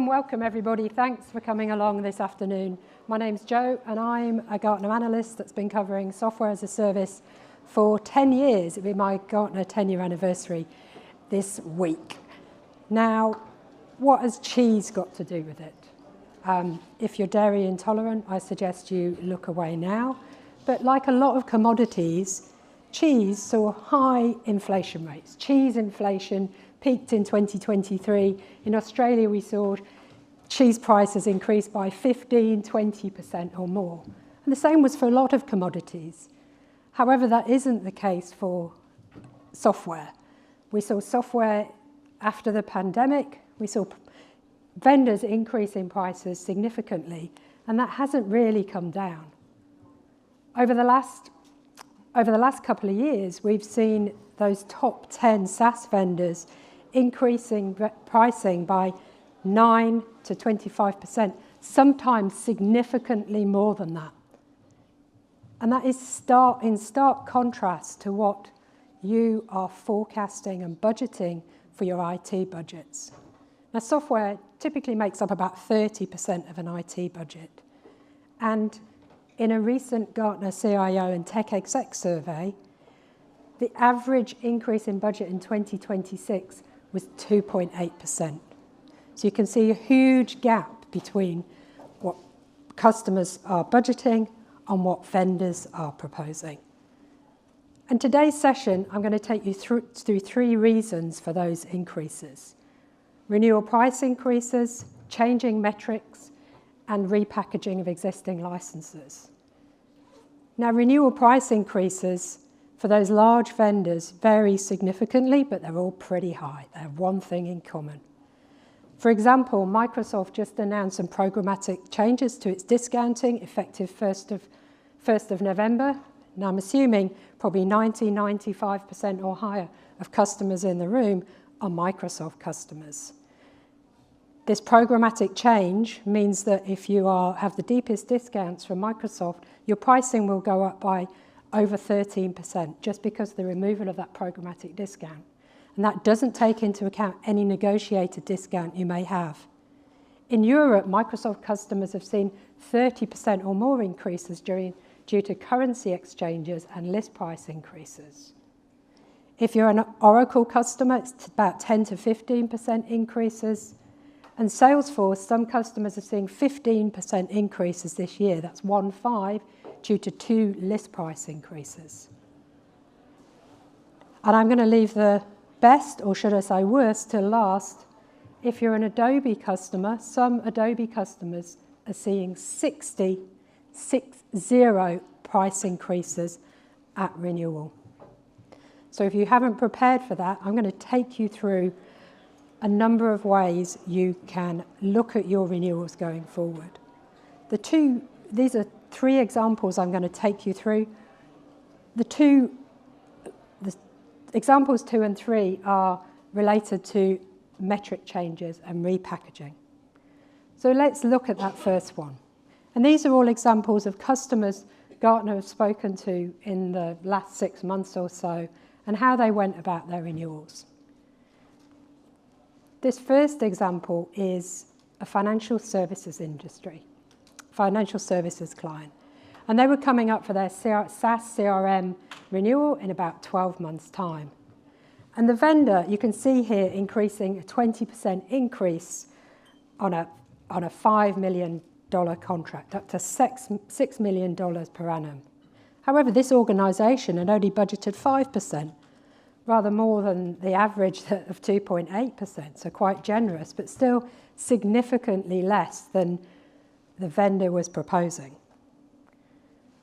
welcome everybody. Thanks for coming along this afternoon. My name's Jo and I'm a Gartner analyst that's been covering software as a service for 10 years. It'll be my Gartner 10-year anniversary this week. Now, what has cheese got to do with it? If you're dairy intolerant, I suggest you look away now. But like a lot of commodities, cheese saw high inflation rates. Cheese inflation peaked in 2023. In Australia, we saw cheese prices increase by 15, 20% or more. And the same was for a lot of commodities. However, that isn't the case for software. We saw software after the pandemic. We saw vendors increasing prices significantly, and that hasn't really come down. Over the last couple of years, we've seen those top 10 SaaS vendors increasing pricing by 9 to 25%, sometimes significantly more than that. And that is in stark contrast to what you are forecasting and budgeting for your IT budgets. Now, software typically makes up about 30% of an IT budget. And in a recent Gartner CIO and Tech Exec survey, the average increase in budget in 2026 was 2.8%. So you can see a huge gap between what customers are budgeting and what vendors are proposing. And today's session, I'm going to take you through three reasons for those increases: renewal price increases, changing metrics, and repackaging of existing licenses. Now, renewal price increases for those large vendors vary significantly, but they're all pretty high. They have one thing in common. For example, Microsoft just announced some programmatic changes to its discounting effective 1st of November. Now, I'm assuming probably 95% or higher of customers in the room are Microsoft customers. This programmatic change means that if you have the deepest discounts from Microsoft, your pricing will go up by over 13%, just because of the removal of that programmatic discount. And that doesn't take into account any negotiated discount you may have. In Europe, Microsoft customers have seen 30% or more increases due to currency exchanges and list price increases. If you're an Oracle customer, it's about 10 to 15% increases. And Salesforce, some customers are seeing 15% increases this year. That's 1.5 due to 2 list price increases. And I'm going to leave the best, or should I say worst, till last. If you're an Adobe customer, some Adobe customers are seeing 60 price increases at renewal. So if you haven't prepared for that, I'm going to take you through a number of ways you can look at your renewals going forward. These are 3 examples I'm going to take you through. The examples 2 and 3 are related to metric changes and repackaging. So let's look at that first one. And these are all examples of customers Gartner have spoken to in the last 6 months or so, and how they went about their renewals. This first example is a financial services client. And they were coming up for their SaaS CRM renewal in about 12 months' time. And the vendor, you can see here, increasing a 20% increase on a $5 million contract, up to $6 million per annum. However, this organisation had only budgeted 5%, rather more than the average of 2.8%, so quite generous, but still significantly less than the vendor was proposing.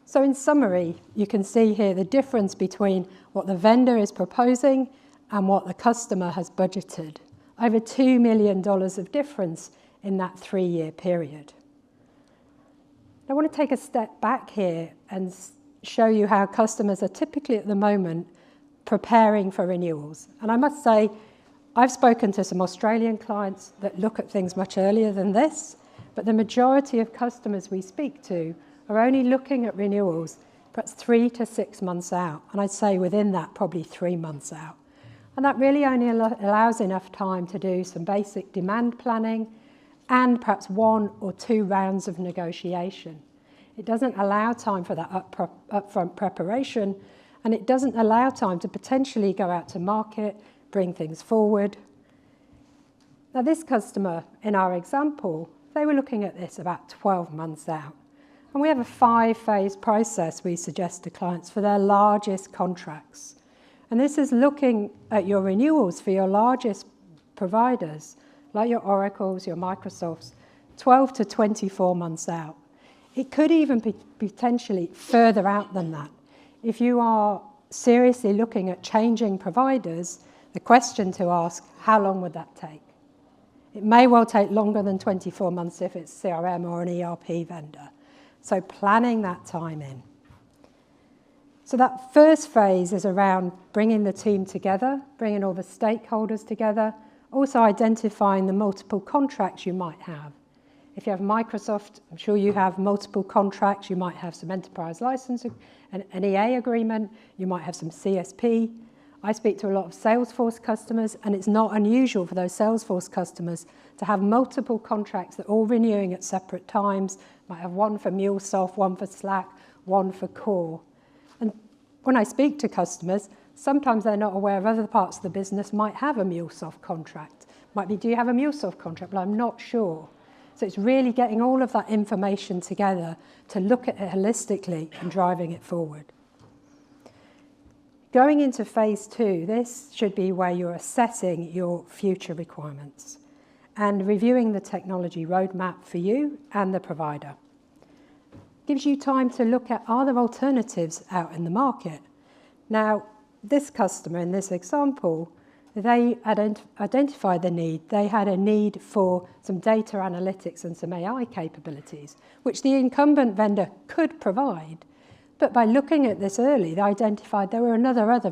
So in summary, you can see here the difference between what the vendor is proposing and what the customer has budgeted. Over $2 million of difference in that 3-year period. I want to take a step back here and show you how customers are typically at the moment preparing for renewals. And I must say, I've spoken to some Australian clients that look at things much earlier than this, but the majority of customers we speak to are only looking at renewals perhaps 3 to 6 months out. And I'd say within that, probably 3 months out. And that really only allows enough time to do some basic demand planning, and perhaps 1 or 2 rounds of negotiation. It doesn't allow time for that upfront preparation, and it doesn't allow time to potentially go out to market, bring things forward. Now, this customer, in our example, they were looking at this about 12 months out. And we have a 5-phase process we suggest to clients for their largest contracts. And this is looking at your renewals for your largest providers, like your Oracles, your Microsofts, 12 to 24 months out. It could even be potentially further out than that. If you are seriously looking at changing providers, the question to ask, how long would that take? It may well take longer than 24 months if it's CRM or an ERP vendor. So planning that time in. So that first phase is around bringing the team together, bringing all the stakeholders together, also identifying the multiple contracts you might have. If you have Microsoft, I'm sure you have multiple contracts. You might have some enterprise license, an EA agreement. You might have some CSP. I speak to a lot of Salesforce customers, and it's not unusual for those Salesforce customers to have multiple contracts that are all renewing at separate times. Might have one for MuleSoft, one for Slack, one for Core. And when I speak to customers, sometimes they're not aware of other parts of the business might have a MuleSoft contract. Might be, do you have a MuleSoft contract? But I'm not sure. So it's really getting all of that information together to look at it holistically and driving it forward. Going into phase 2, this should be where you're assessing your future requirements and reviewing the technology roadmap for you and the provider. Gives you time to look at, are there alternatives out in the market? Now, this customer in this example, they identified the need. They had a need for some data analytics and some AI capabilities, which the incumbent vendor could provide. But by looking at this early, they identified there were a number of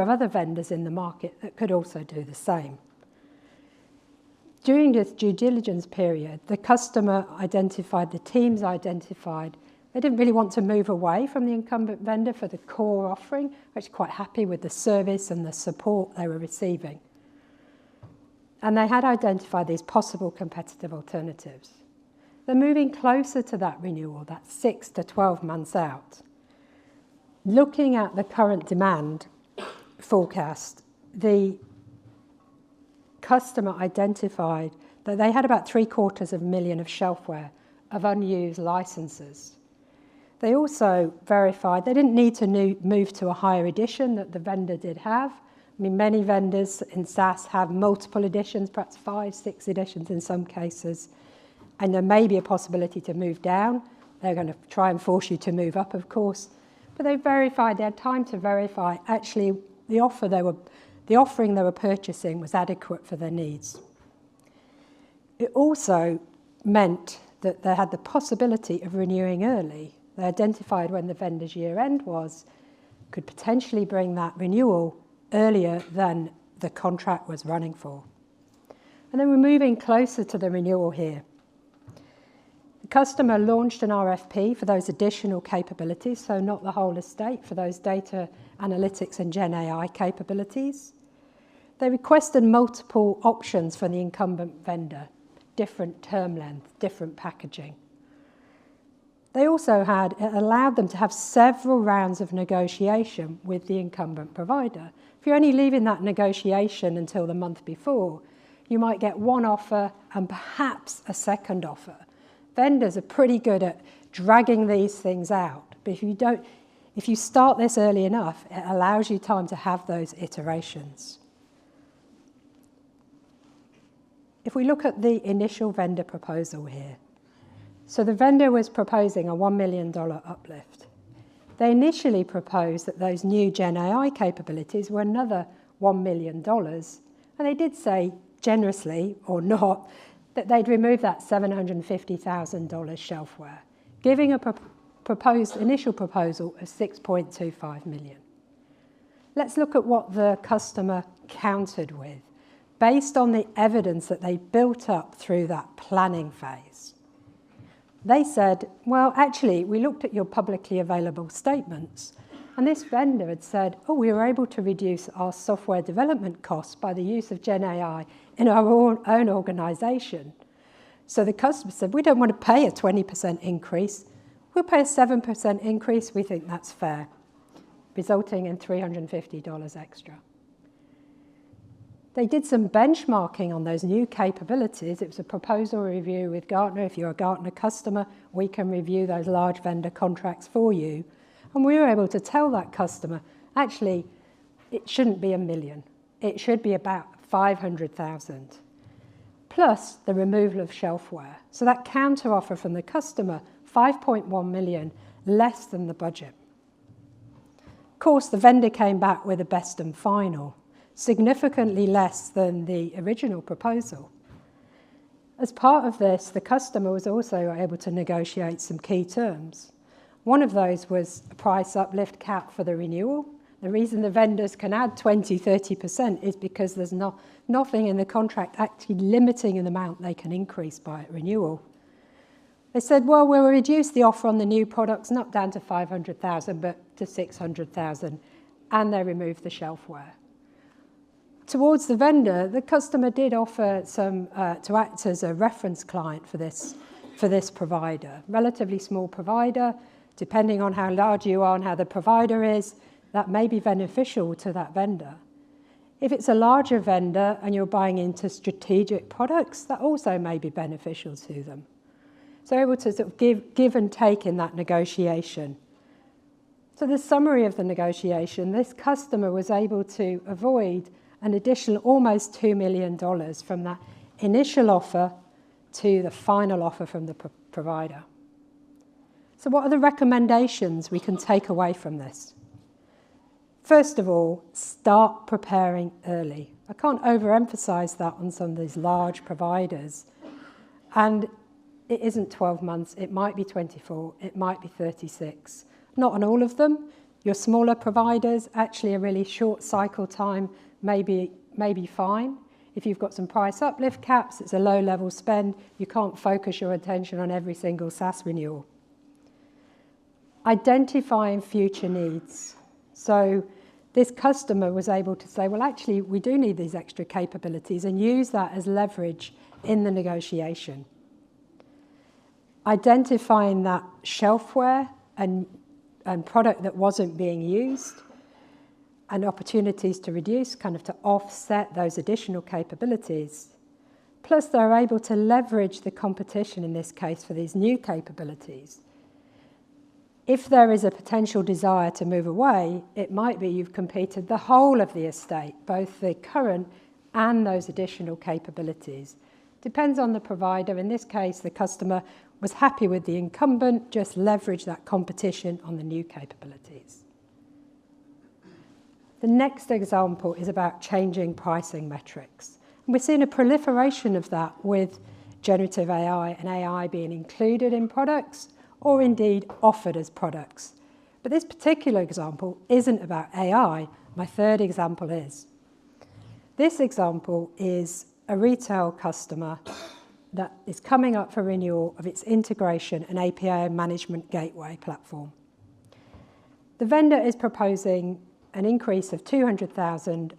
other vendors in the market that could also do the same. During this due diligence period, the customer identified, the teams identified, they didn't really want to move away from the incumbent vendor for the core offering, which quite happy with the service and the support they were receiving. And they had identified these possible competitive alternatives. They're moving closer to that renewal, that 6 to 12 months out. Looking at the current demand forecast, the customer identified that they had about 750,000 of shelfware of unused licenses. They also verified they didn't need to move to a higher edition that the vendor did have. I mean, many vendors in SaaS have multiple editions, perhaps 5, 6 editions in some cases. And there may be a possibility to move down. They're going to try and force you to move up, of course. But they verified, they had time to verify, actually, the offering they were purchasing was adequate for their needs. It also meant that they had the possibility of renewing early. They identified when the vendor's year end was, could potentially bring that renewal earlier than the contract was running for. And then we're moving closer to the renewal here. The customer launched an RFP for those additional capabilities, so not the whole estate, for those data analytics and Gen AI capabilities. They requested multiple options from the incumbent vendor, different term length, different packaging. They also it allowed them to have several rounds of negotiation with the incumbent provider. If you're only leaving that negotiation until the month before, you might get one offer and perhaps a second offer. Vendors are pretty good at dragging these things out, but if you start this early enough, it allows you time to have those iterations. If we look at the initial vendor proposal here, so the vendor was proposing a $1 million uplift. They initially proposed that those new Gen AI capabilities were another $1 million, and they did say, generously or not, that they'd remove that $750,000 shelfware, giving a proposed initial proposal of $6.25 million. Let's look at what the customer countered with, based on the evidence that they built up through that planning phase. They said, well, actually, we looked at your publicly available statements, And this vendor had said, oh, we were able to reduce our software development costs by the use of Gen AI in our own organisation. So the customer said, we don't want to pay a 20% increase. We'll pay a 7% increase. We think that's fair, resulting in $350 extra. They did some benchmarking on those new capabilities. It was a proposal review with Gartner. If you're a Gartner customer, we can review those large vendor contracts for you. And we were able to tell that customer, actually, it shouldn't be $1 million. It should be about 500,000, plus the removal of shelfware. So that counter-offer from the customer, 5.1 million, less than the budget. Of course, the vendor came back with a best and final, significantly less than the original proposal. As part of this, the customer was also able to negotiate some key terms. One of those was a price uplift cap for the renewal. The reason the vendors can add 20, 30% is because there's nothing in the contract actually limiting the amount they can increase by renewal. They said, well, we'll reduce the offer on the new products, not down to 500,000, but to 600,000, and they removed the shelfware. Towards the vendor, the customer did offer some to act as a reference client for this provider, relatively small provider. Depending on how large you are and how the provider is, that may be beneficial to that vendor. If it's a larger vendor and you're buying into strategic products, that also may be beneficial to them. So able to sort of give and take in that negotiation. So the summary of the negotiation, this customer was able to avoid an additional almost $2 million from that initial offer to the final offer from the provider. So what are the recommendations we can take away from this? First of all, start preparing early. I can't overemphasize that on some of these large providers. And it isn't 12 months, it might be 24, it might be 36. Not on all of them. Your smaller providers, actually a really short cycle time may be fine. If you've got some price uplift caps, it's a low level spend, you can't focus your attention on every single SaaS renewal. Identifying future needs. So this customer was able to say, well, actually, we do need these extra capabilities, and use that as leverage in the negotiation. Identifying that shelfware and product that wasn't being used, and opportunities to reduce, kind of to offset those additional capabilities. Plus, they're able to leverage the competition, in this case, for these new capabilities. If there is a potential desire to move away, it might be you've competed the whole of the estate, both the current and those additional capabilities. Depends on the provider. In this case, the customer was happy with the incumbent, just leverage that competition on the new capabilities. The next example is about changing pricing metrics. And we're seeing a proliferation of that with generative AI and AI being included in products, or indeed offered as products. But this particular example isn't about AI. My third example is. This example is a retail customer that is coming up for renewal of its integration and API management gateway platform. The vendor is proposing an increase of 200,000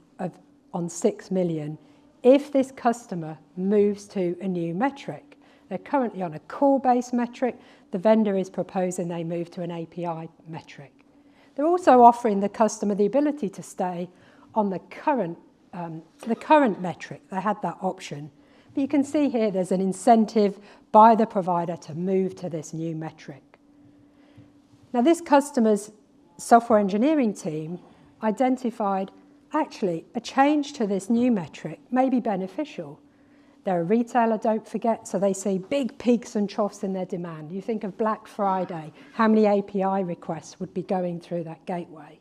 on 6 million if this customer moves to a new metric. They're currently on a core-based metric. The vendor is proposing they move to an API metric. They're also offering the customer the ability to stay on the current metric. They had that option. But you can see here there's an incentive by the provider to move to this new metric. Now, this customer's software engineering team identified, actually, a change to this new metric may be beneficial. They're a retailer, don't forget, so they see big peaks and troughs in their demand. You think of Black Friday, how many API requests would be going through that gateway.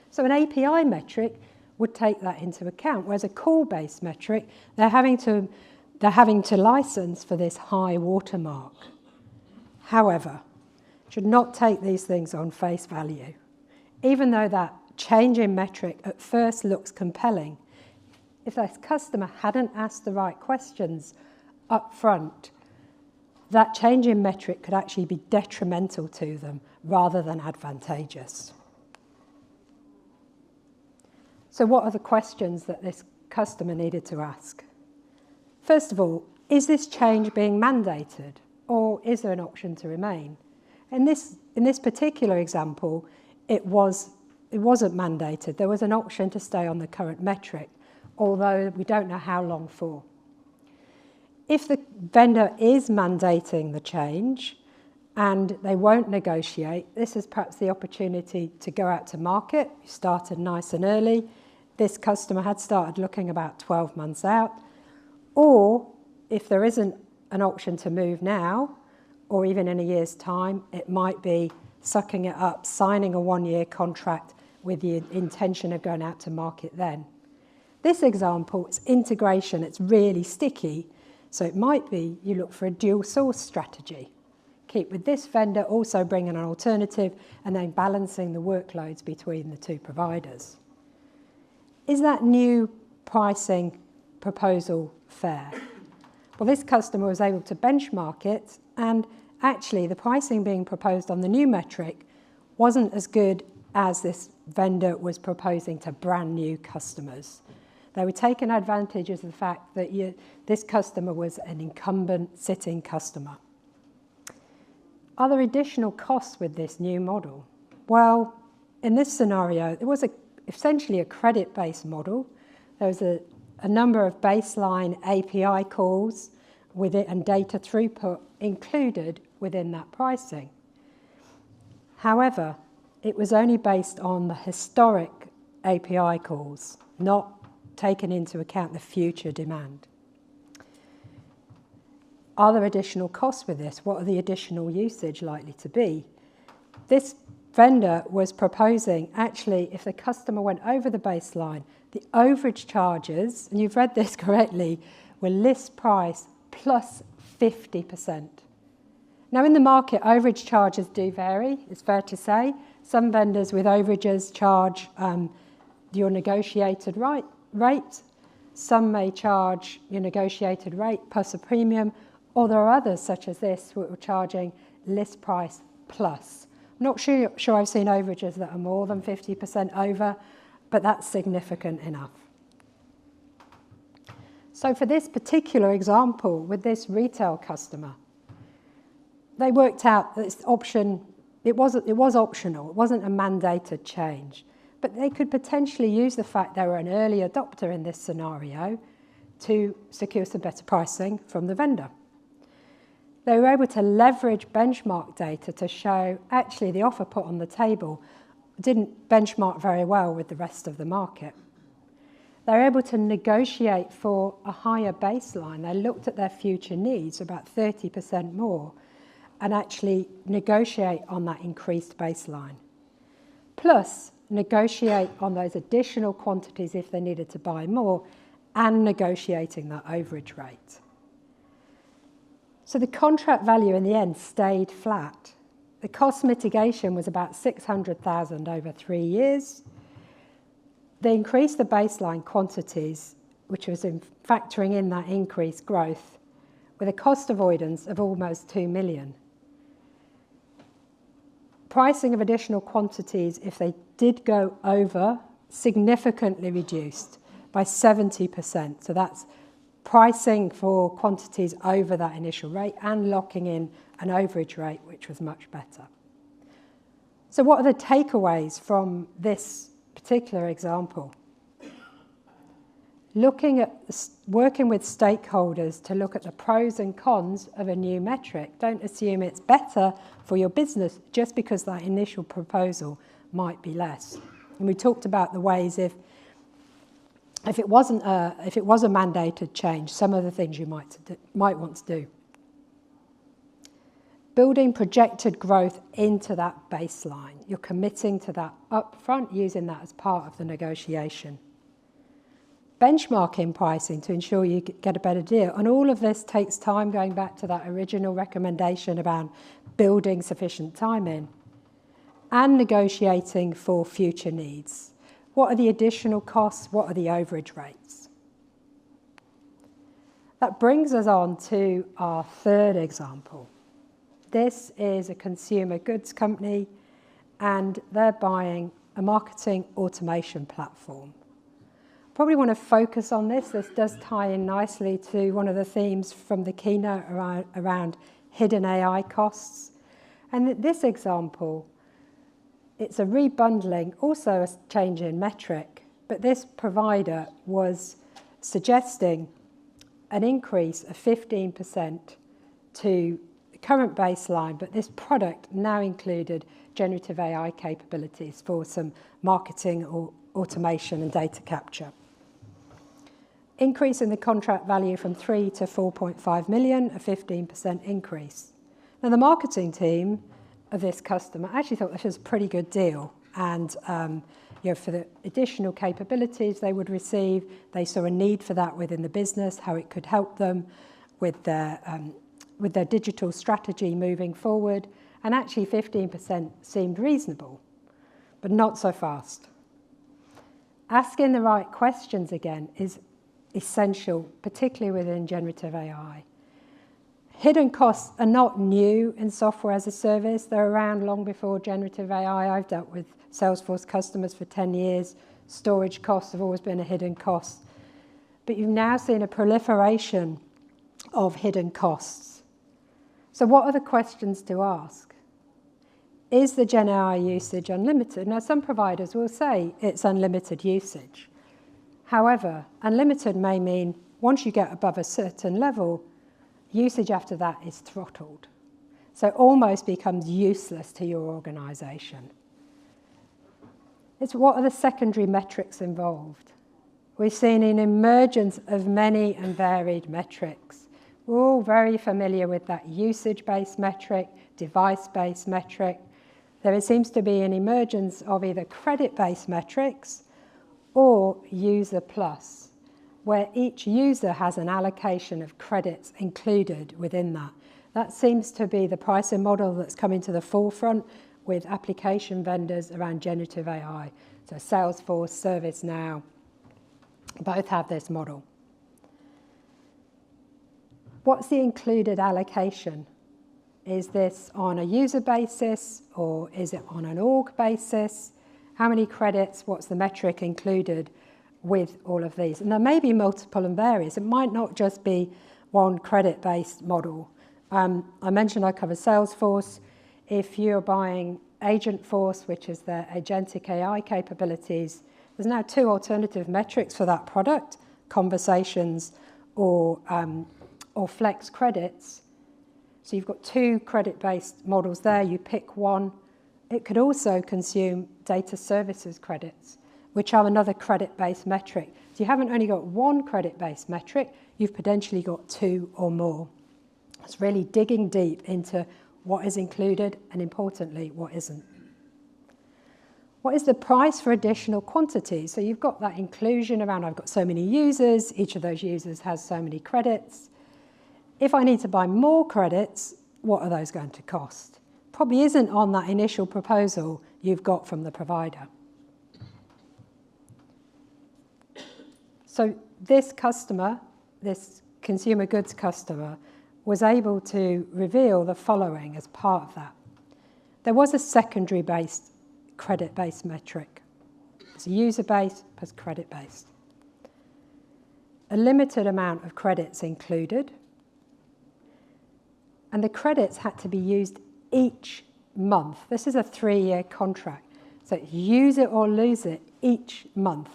So an API metric would take that into account, whereas a call-based metric, they're having to license for this high watermark. However, should not take these things on face value. Even though that change in metric at first looks compelling, if this customer hadn't asked the right questions up front, that change in metric could actually be detrimental to them rather than advantageous. So what are the questions that this customer needed to ask? First of all, is this change being mandated, or is there an option to remain? In this particular example, it wasn't mandated. There was an option to stay on the current metric, although we don't know how long for. If the vendor is mandating the change and they won't negotiate, this is perhaps the opportunity to go out to market. You started nice and early. This customer had started looking about 12 months out. Or if there isn't an option to move now, or even in a year's time, it might be sucking it up, signing a 1-year contract with the intention of going out to market then. This example, it's integration, it's really sticky, so it might be you look for a dual source strategy. Keep with this vendor, also bringing an alternative, and then balancing the workloads between the two providers. Is that new pricing proposal fair? Well, this customer was able to benchmark it, and actually the pricing being proposed on the new metric wasn't as good as this vendor was proposing to brand new customers. They were taking advantage of the fact that this customer was an incumbent sitting customer. Are there additional costs with this new model? Well, in this scenario, it was essentially a credit-based model. There was a number of baseline API calls with it and data throughput included within that pricing. However, it was only based on the historic API calls, not taking into account the future demand. Are there additional costs with this? What are the additional usage likely to be? This vendor was proposing, actually, if the customer went over the baseline, the overage charges, and you've read this correctly, were list price plus 50%. Now, in the market, overage charges do vary, it's fair to say. Some vendors with overages charge your negotiated rate. Some may charge your negotiated rate plus a premium, or there are others, such as this, who are charging list price plus. I'm not sure I've seen overages that are more than 50% over, but that's significant enough. So for this particular example, with this retail customer, they worked out that this option, it was optional, it wasn't a mandated change, but they could potentially use the fact they were an early adopter in this scenario to secure some better pricing from the vendor. They were able to leverage benchmark data to show actually the offer put on the table didn't benchmark very well with the rest of the market. They were able to negotiate for a higher baseline. They looked at their future needs, about 30% more, and actually negotiate on that increased baseline. Plus, negotiate on those additional quantities if they needed to buy more, and negotiating that overage rate. So the contract value in the end stayed flat. The cost mitigation was about $600,000 over 3 years. They increased the baseline quantities, which was factoring in that increased growth, with a cost avoidance of almost $2 million. Pricing of additional quantities, if they did go over, significantly reduced by 70%. So that's pricing for quantities over that initial rate and locking in an overage rate, which was much better. So what are the takeaways from this particular example? Looking at working with stakeholders to look at the pros and cons of a new metric. Don't assume it's better for your business just because that initial proposal might be less. And we talked about the ways if it was a mandated change, some of the things you might want to do. Building projected growth into that baseline. You're committing to that upfront, using that as part of the negotiation. Benchmarking pricing to ensure you get a better deal. And all of this takes time, going back to that original recommendation about building sufficient time in. And negotiating for future needs. What are the additional costs? What are the overage rates? That brings us on to our third example. This is a consumer goods company, and they're buying a marketing automation platform. Probably want to focus on this. This does tie in nicely to one of the themes from the keynote around hidden AI costs. And this example, it's a rebundling, also a change in metric, but this provider was suggesting an increase of 15% to the current baseline, but this product now included generative AI capabilities for some marketing or automation and data capture. Increase in the contract value from 3 to 4.5 million, a 15% increase. Now, the marketing team of this customer actually thought this was a pretty good deal, and for the additional capabilities they would receive, they saw a need for that within the business, how it could help them with their digital strategy moving forward, and actually 15% seemed reasonable, but not so fast. Asking the right questions again is essential, particularly within generative AI. Hidden costs are not new in software as a service. They're around long before generative AI. I've dealt with Salesforce customers for 10 years. Storage costs have always been a hidden cost. But you've now seen a proliferation of hidden costs. So what are the questions to ask? Is the Gen AI usage unlimited? Now, some providers will say it's unlimited usage. However, unlimited may mean once you get above a certain level, usage after that is throttled. So it almost becomes useless to your organization. It's what are the secondary metrics involved? We've seen an emergence of many and varied metrics. We're all very familiar with that usage-based metric, device-based metric. There seems to be an emergence of either credit-based metrics or user plus, where each user has an allocation of credits included within that. That seems to be the pricing model that's coming to the forefront with application vendors around generative AI. So Salesforce, ServiceNow, both have this model. What's the included allocation? Is this on a user basis or is it on an org basis? How many credits? What's the metric included with all of these? And there may be multiple and various. It might not just be one credit-based model. I mentioned I cover Salesforce. If you're buying Agentforce, which is their agentic AI capabilities, there's now 2 alternative metrics for that product, conversations or flex credits. So you've got 2 credit-based models there. You pick one. It could also consume data services credits, which are another credit-based metric. So you haven't only got one credit-based metric, you've potentially got 2 or more. It's really digging deep into what is included and, importantly, what isn't. What is the price for additional quantities? So you've got that inclusion around, I've got so many users, each of those users has so many credits. If I need to buy more credits, what are those going to cost? Probably isn't on that initial proposal you've got from the provider. So this customer, this consumer goods customer, was able to reveal the following as part of that. There was a secondary-based, credit-based metric. It's user-based plus credit-based. A limited amount of credits included, and the credits had to be used each month. This is a 3-year contract. So use it or lose it each month.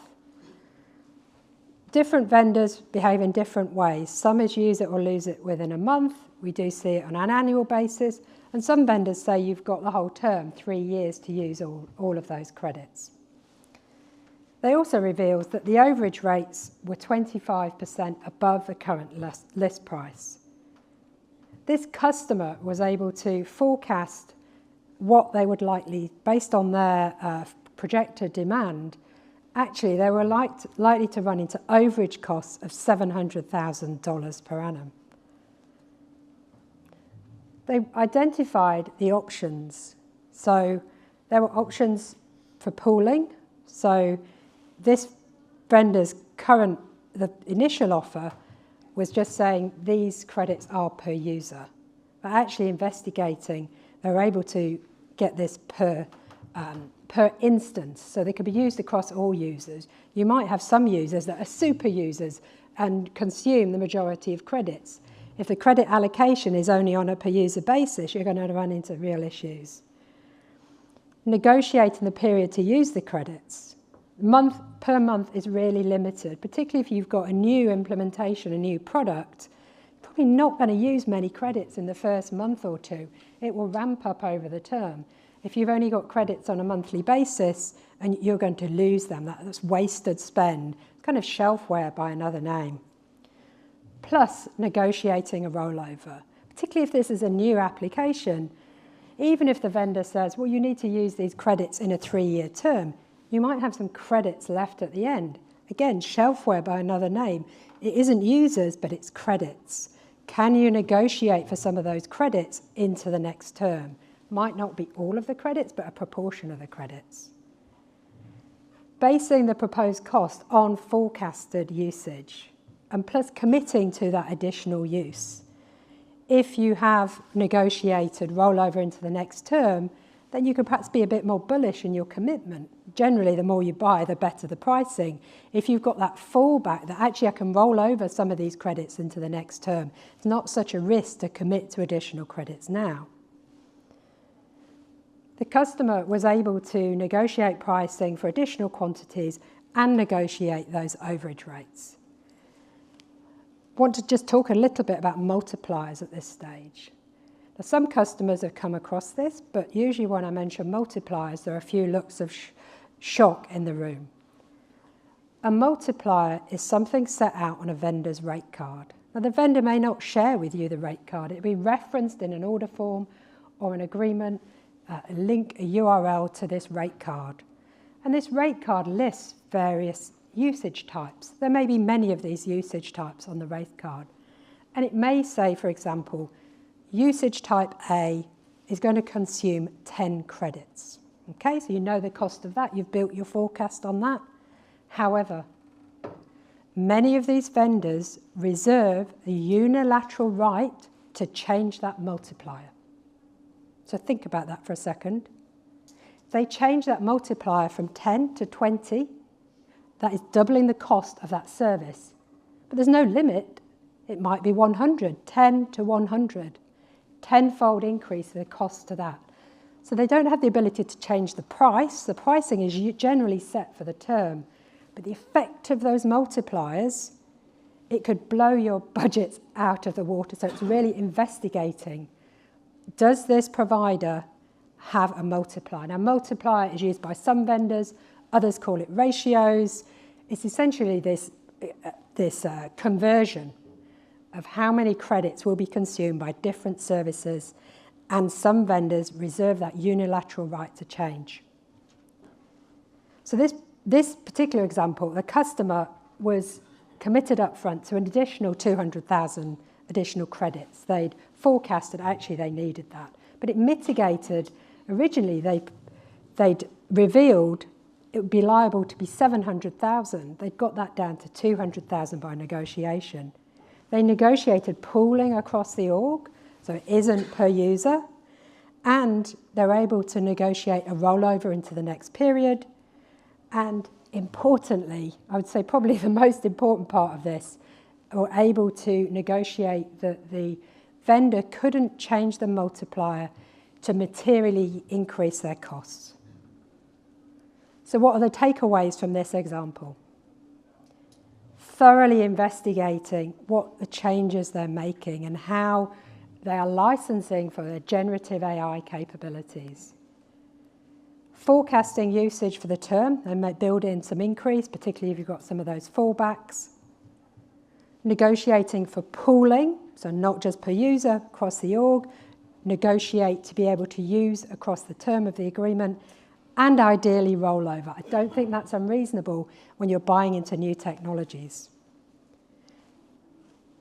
Different vendors behave in different ways. Some is use it or lose it within a month. We do see it on an annual basis. And some vendors say you've got the whole term, 3 years, to use all of those credits. They also revealed that the overage rates were 25% above the current list price. This customer was able to forecast what they would likely, based on their projected demand. Actually, they were likely to run into overage costs of $700,000 per annum. They identified the options. So there were options for pooling. So this vendor's the initial offer was just saying these credits are per user. But actually investigating, they were able to get this per per instance, so they could be used across all users. You might have some users that are super users and consume the majority of credits. If the credit allocation is only on a per user basis, you're going to run into real issues. Negotiating the period to use the credits. Month per month is really limited, particularly if you've got a new implementation, a new product. You're probably not going to use many credits in the first month or two. It will ramp up over the term. If you've only got credits on a monthly basis and you're going to lose them, that's wasted spend. It's kind of shelfware by another name. Plus negotiating a rollover, particularly if this is a new application. Even if the vendor says, well, you need to use these credits in a 3-year term, you might have some credits left at the end. Again, shelfware by another name. It isn't users, but it's credits. Can you negotiate for some of those credits into the next term? Might not be all of the credits, but a proportion of the credits. Basing the proposed cost on forecasted usage, and plus committing to that additional use. If you have negotiated rollover into the next term, then you could perhaps be a bit more bullish in your commitment. Generally, the more you buy, the better the pricing. If you've got that fallback that actually I can roll over some of these credits into the next term, it's not such a risk to commit to additional credits now. The customer was able to negotiate pricing for additional quantities and negotiate those overage rates. I want to just talk a little bit about multipliers at this stage. Now, some customers have come across this, but usually when I mention multipliers, there are a few looks of shock in the room. A multiplier is something set out on a vendor's rate card. Now, the vendor may not share with you the rate card. It will be referenced in an order form or an agreement, a link, a URL to this rate card. And this rate card lists various usage types. There may be many of these usage types on the rate card. And it may say, for example, usage type A is going to consume 10 credits. Okay, so you know the cost of that. You've built your forecast on that. However, many of these vendors reserve a unilateral right to change that multiplier. So think about that for a second. If they change that multiplier from 10 to 20, that is doubling the cost of that service. But there's no limit. It might be 100, 10 to 100. Tenfold increase in the cost to that. So they don't have the ability to change the price. The pricing is generally set for the term. But the effect of those multipliers, it could blow your budgets out of the water. So it's really investigating, does this provider have a multiplier? Now, multiplier is used by some vendors. Others call it ratios. It's essentially this conversion of how many credits will be consumed by different services, and some vendors reserve that unilateral right to change. So this particular example, the customer was committed up front to an additional 200,000 additional credits. They'd forecasted actually they needed that, but it mitigated. Originally, they'd revealed it would be liable to be 700,000. They'd got that down to 200,000 by negotiation. They negotiated pooling across the org, so it isn't per user, and they're able to negotiate a rollover into the next period. And importantly, I would say probably the most important part of this, were able to negotiate that the vendor couldn't change the multiplier to materially increase their costs. So what are the takeaways from this example? Thoroughly investigating what the changes they're making and how they are licensing for their generative AI capabilities. Forecasting usage for the term, they might build in some increase, particularly if you've got some of those fallbacks. Negotiating for pooling, so not just per user, across the org. Negotiate to be able to use across the term of the agreement, and ideally rollover. I don't think that's unreasonable when you're buying into new technologies.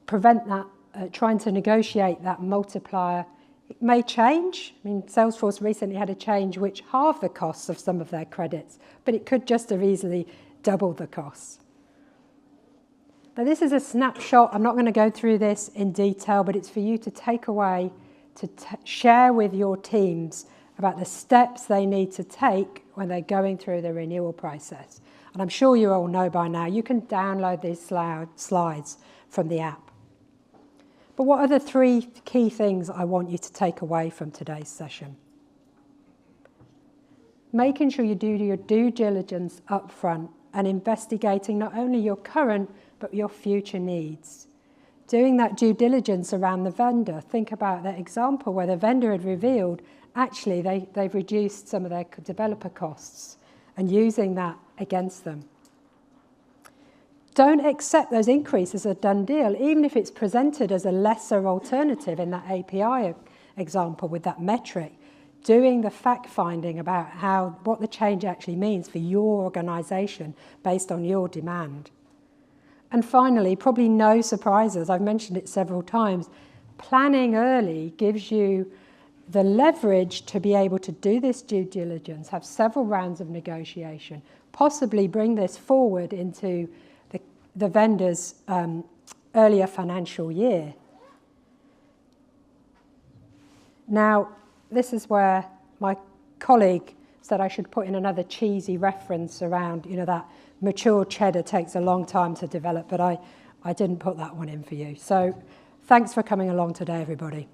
Prevent that, trying to negotiate that multiplier. It may change. I mean, Salesforce recently had a change which halved the costs of some of their credits, but it could just have easily doubled the costs. Now, this is a snapshot. I'm not going to go through this in detail, but it's for you to take away, to share with your teams about the steps they need to take when they're going through the renewal process. And I'm sure you all know by now, you can download these slides from the app. But what are the 3 key things I want you to take away from today's session? Making sure you do your due diligence up front and investigating not only your current, but your future needs. Doing that due diligence around the vendor. Think about that example where the vendor had revealed, actually, they've reduced some of their developer costs and using that against them. Don't accept those increases as a done deal, even if it's presented as a lesser alternative in that API example with that metric. Doing the fact-finding about what the change actually means for your organisation based on your demand. And finally, probably no surprises, I've mentioned it several times, planning early gives you the leverage to be able to do this due diligence, have several rounds of negotiation, possibly bring this forward into the vendor's earlier financial year. Now, this is where my colleague said I should put in another cheesy reference around, that mature cheddar takes a long time to develop, but I didn't put that one in for you. So thanks for coming along today, everybody.